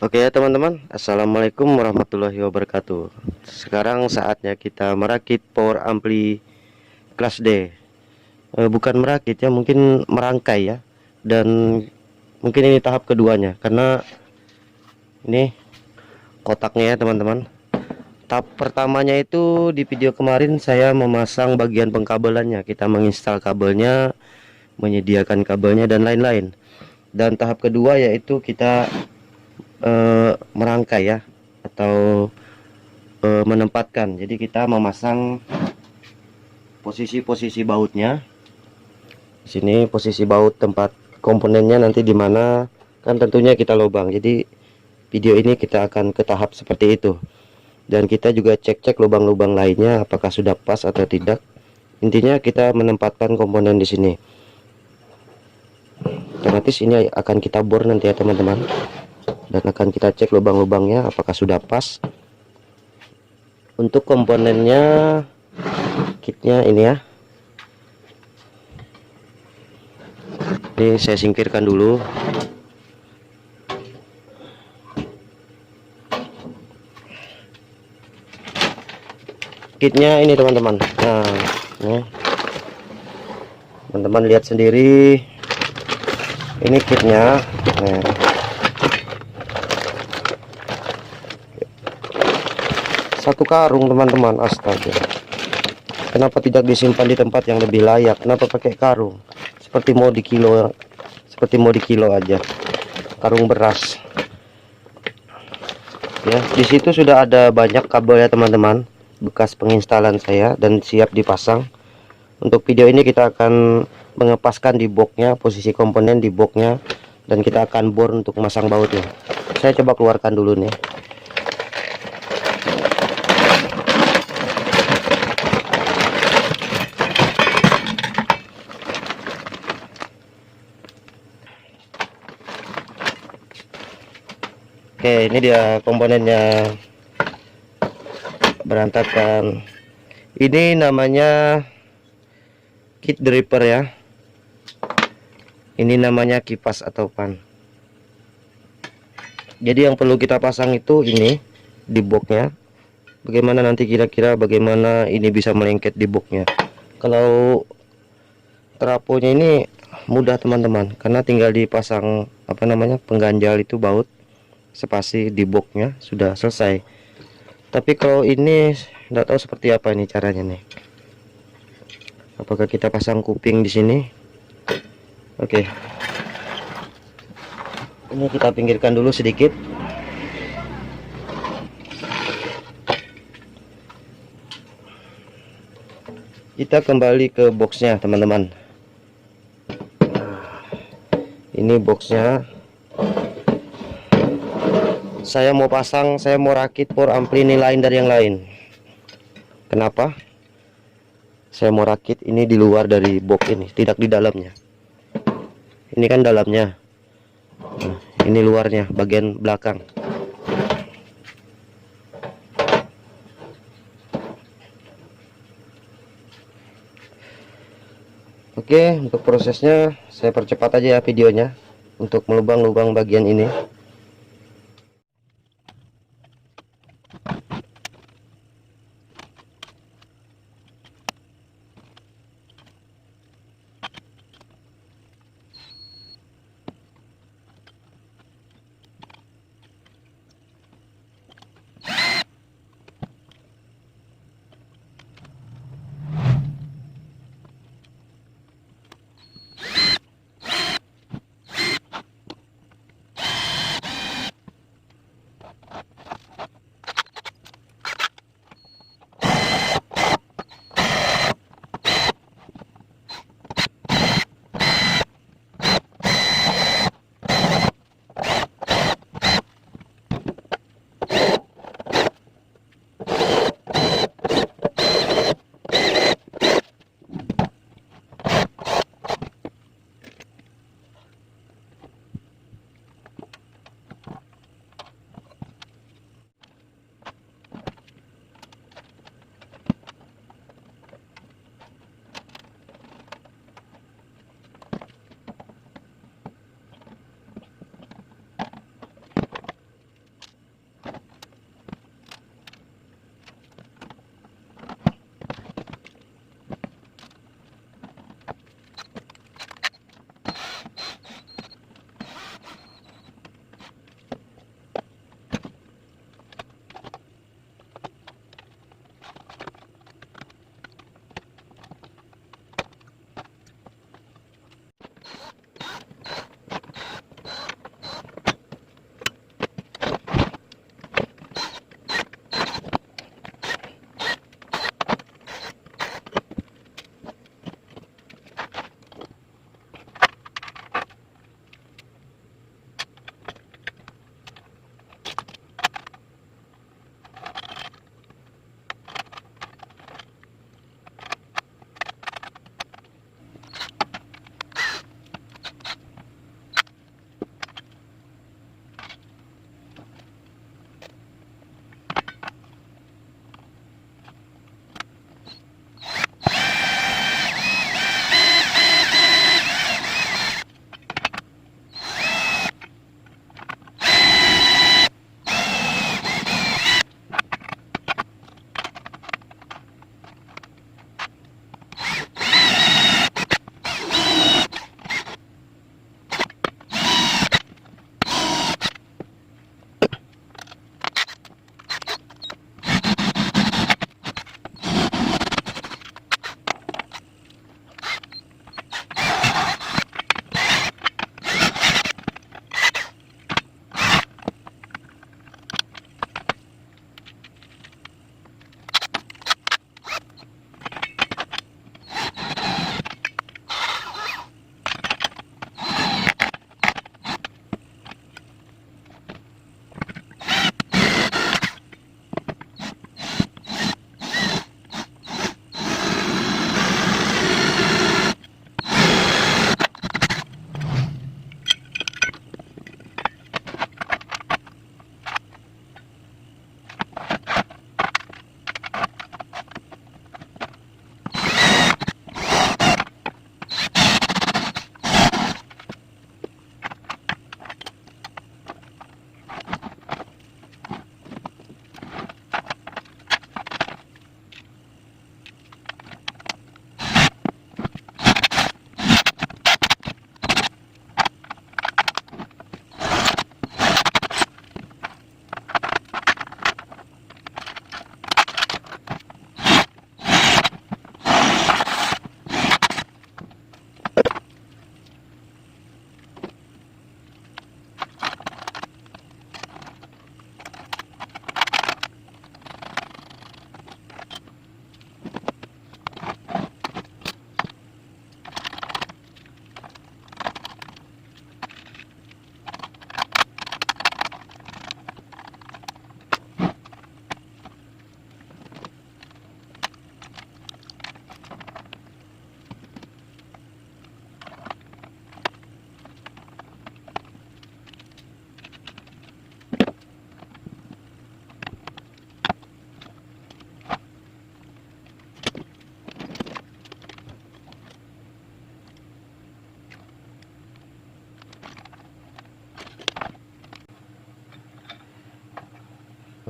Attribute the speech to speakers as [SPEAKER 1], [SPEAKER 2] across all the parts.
[SPEAKER 1] Oke ya teman-teman, Assalamualaikum warahmatullahi wabarakatuh. Sekarang saatnya kita merakit power ampli kelas D. Bukan merakit ya, mungkin merangkai ya. Dan mungkin ini tahap keduanya, karena ini kotaknya ya teman-teman. Tahap pertamanya itu di video kemarin saya memasang bagian pengkabelannya. Kita menginstal kabelnya, menyediakan kabelnya dan lain-lain. Dan tahap kedua yaitu kita merangkai ya, atau menempatkan. Jadi kita memasang posisi-posisi bautnya. Di sini posisi baut tempat komponennya nanti di mana kan tentunya kita lubang. Jadi video ini kita akan ke tahap seperti itu. Dan kita juga cek-cek lubang-lubang lainnya apakah sudah pas atau tidak. Intinya kita menempatkan komponen di sini. Otomatis ini akan kita bor nanti ya teman-teman. Dan akan kita cek lubang-lubangnya apakah sudah pas. Untuk komponennya, kitnya ini ya, ini saya singkirkan dulu. Kitnya ini teman-teman. Nah ini teman-teman lihat sendiri, ini kitnya. Nah, satu karung teman-teman. Astaga, kenapa tidak disimpan di tempat yang lebih layak? Kenapa pakai karung? Seperti mau di kilo, seperti mau di kilo aja, karung beras ya. Di situ sudah ada banyak kabel ya teman-teman, bekas penginstalan saya dan siap dipasang. Untuk video ini kita akan mengepaskan di boxnya, posisi komponen di boxnya, dan kita akan bor untuk masang bautnya. Saya coba keluarkan dulu nih. Oke, ini dia komponennya berantakan. Ini namanya kit dripper ya. Ini namanya kipas atau pan. Jadi yang perlu kita pasang itu ini di boxnya. Bagaimana nanti kira-kira bagaimana ini bisa melengket di boxnya. Kalau trafonya ini mudah teman-teman, karena tinggal dipasang apa namanya, pengganjal itu baut spasi di boxnya sudah selesai. Tapi kalau ini tidak tahu seperti apa ini caranya nih. Apakah kita pasang kuping di sini? Oke. Ini kita pinggirkan dulu sedikit. Kita kembali ke boxnya teman-teman. Ini boxnya. Saya mau pasang, saya mau rakit power ampli ini lain dari yang lain. Kenapa? Saya mau rakit ini di luar dari box ini, tidak di dalamnya. Ini kan dalamnya. Nah, ini luarnya, bagian belakang. Oke, untuk prosesnya saya percepat aja ya videonya untuk melubang-lubang bagian ini.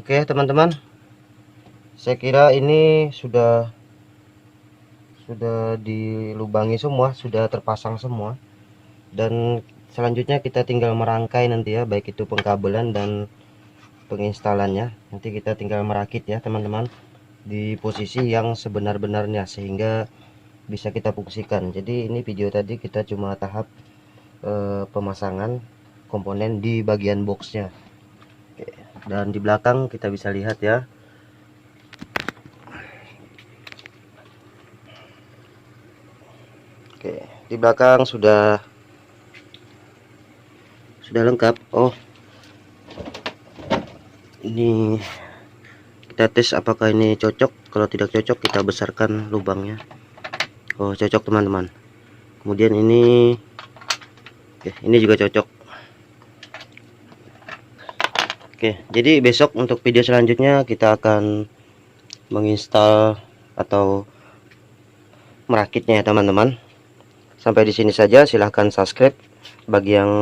[SPEAKER 1] Oke teman-teman, saya kira ini sudah dilubangi semua, sudah terpasang semua, dan selanjutnya kita tinggal merangkai nanti ya, baik itu pengkabelan dan penginstalannya. Nanti kita tinggal merakit ya teman-teman, di posisi yang sebenar-benarnya sehingga bisa kita fungsikan. Jadi ini video tadi kita cuma tahap pemasangan komponen di bagian boxnya. Oke. Dan di belakang kita bisa lihat ya, oke, di belakang sudah lengkap. Oh, ini kita tes apakah ini cocok. Kalau tidak cocok kita besarkan lubangnya. Oh, cocok teman-teman. Kemudian ini, oke, ini juga cocok. Oke, jadi besok untuk video selanjutnya kita akan menginstal atau merakitnya ya teman-teman. Sampai di sini saja, silahkan subscribe bagi yang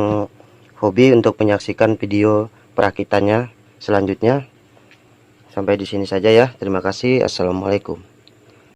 [SPEAKER 1] hobi untuk menyaksikan video perakitannya selanjutnya. Sampai di sini saja ya. Terima kasih. Assalamualaikum.